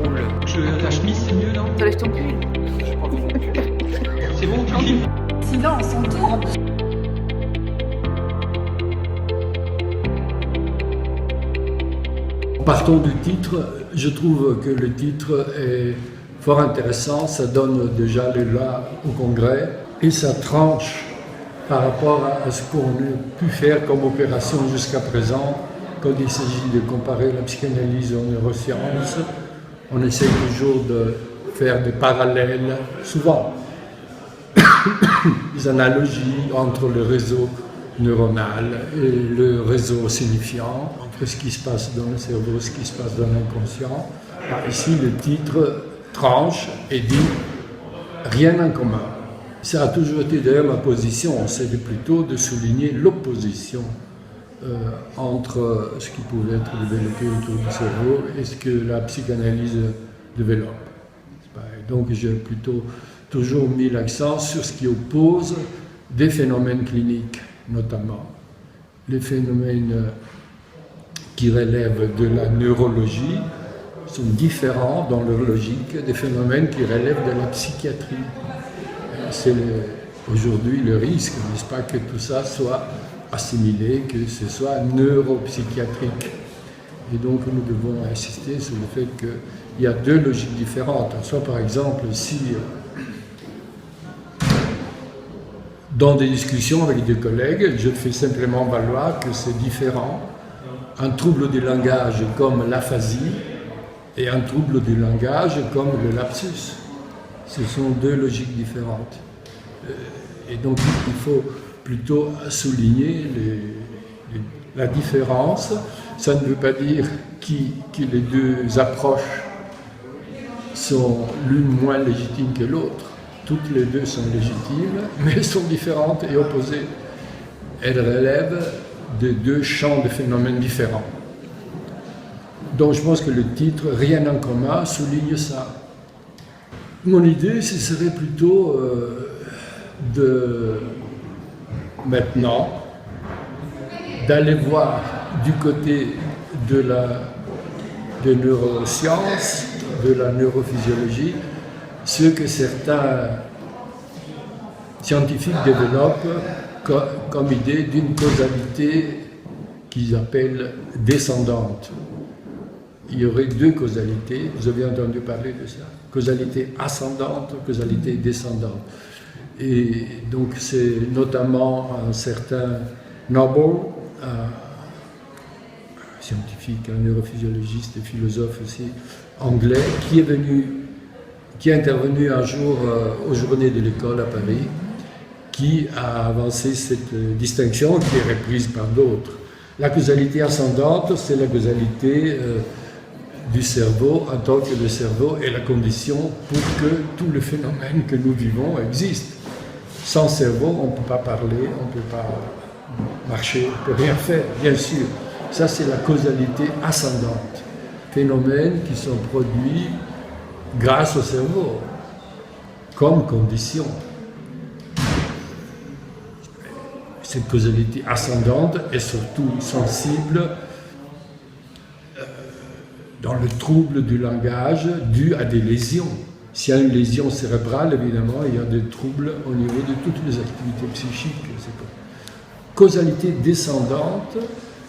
contrôle. Ta chemise, c'est mieux, non? T'enlèves ton pull. C'est bon, tu filmes? Silence, on tourne. Partons du titre, je trouve que le titre est fort intéressant, ça donne déjà l'élan au Congrès et ça tranche par rapport à ce qu'on a pu faire comme opération jusqu'à présent. Quand il s'agit de comparer la psychanalyse aux neurosciences, on essaie toujours de faire des parallèles, souvent des analogies entre le réseau neuronal et le réseau signifiant, entre ce qui se passe dans le cerveau et ce qui se passe dans l'inconscient. Ici, le titre tranche et dit « rien en commun ». Ça a toujours été d'ailleurs ma position, c'était plutôt de souligner l'opposition entre ce qui pouvait être développé autour du cerveau et ce que la psychanalyse développe. Donc j'ai plutôt toujours mis l'accent sur ce qui oppose des phénomènes cliniques, notamment les phénomènes qui relèvent de la neurologie sont différents dans leur logique des phénomènes qui relèvent de la psychiatrie. C'est aujourd'hui le risque, n'est-ce pas, que tout ça soit assimilé, que ce soit neuropsychiatrique. Et donc nous devons insister sur le fait qu'il y a deux logiques différentes. Soit par exemple, si dans des discussions avec des collègues, je fais simplement valoir que c'est différent. Un trouble du langage comme l'aphasie et un trouble du langage comme le lapsus. Ce sont deux logiques différentes. Et donc il faut plutôt souligner la différence. Ça ne veut pas dire que les deux approches sont l'une moins légitime que l'autre. Toutes les deux sont légitimes, mais elles sont différentes et opposées. Elles relèvent de deux champs de phénomènes différents. Donc je pense que le titre « Rien en commun » souligne ça. Mon idée, ce serait plutôt maintenant d'aller voir du côté des neurosciences, de la neurophysiologie, ce que certains scientifiques développent comme idée d'une causalité qu'ils appellent descendante. Il y aurait deux causalités, vous avez entendu parler de ça, causalité ascendante, causalité descendante. Et donc c'est notamment un certain Noble, un scientifique, un neurophysiologiste et philosophe aussi anglais, qui est intervenu un jour aux Journées de l'école à Paris, qui a avancé cette distinction qui est reprise par d'autres. La causalité ascendante, c'est la causalité du cerveau en tant que le cerveau est la condition pour que tout le phénomène que nous vivons existe. Sans cerveau, on ne peut pas parler, on ne peut pas marcher, on ne peut rien faire, bien sûr. Ça, c'est la causalité ascendante. Phénomènes qui sont produits grâce au cerveau, comme condition. Cette causalité ascendante est surtout sensible dans le trouble du langage dû à des lésions. S'il y a une lésion cérébrale, évidemment, il y a des troubles au niveau de toutes les activités psychiques. Causalité descendante,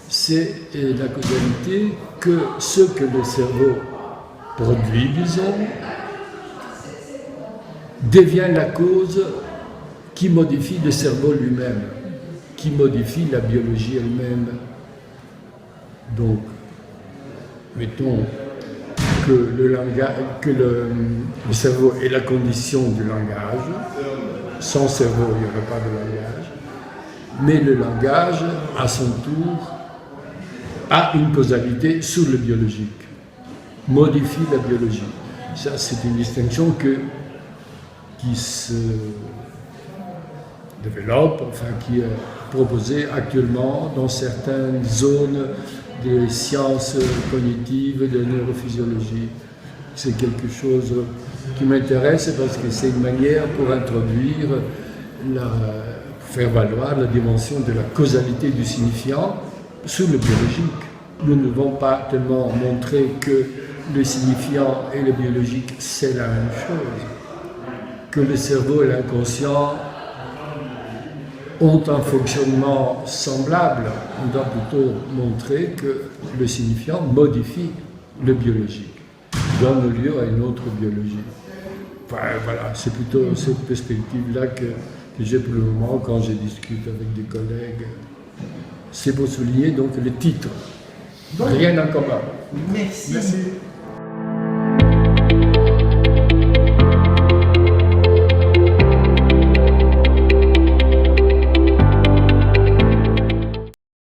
c'est la causalité que ce que le cerveau produit, disons, devient la cause qui modifie le cerveau lui-même, qui modifie la biologie elle-même. Donc, mettons que le cerveau est la condition du langage. Sans cerveau, il n'y aurait pas de langage. Mais le langage, à son tour, a une causalité sur le biologique, modifie la biologie. Ça, c'est une distinction qui se développe, enfin qui est proposée actuellement dans certaines zones des sciences cognitives, de la neurophysiologie. C'est quelque chose qui m'intéresse parce que c'est une manière pour introduire, faire valoir la dimension de la causalité du signifiant sur le biologique. nous ne devons pas tellement montrer que le signifiant et le biologique, c'est la même chose, que le cerveau et l'inconscient ont un fonctionnement semblable. On doit plutôt montrer que le signifiant modifie le biologique, donne lieu à une autre biologie. Enfin, voilà, c'est plutôt cette perspective-là que j'ai pour le moment quand je discute avec des collègues. C'est pour souligner donc le titre. Rien en commun. Merci.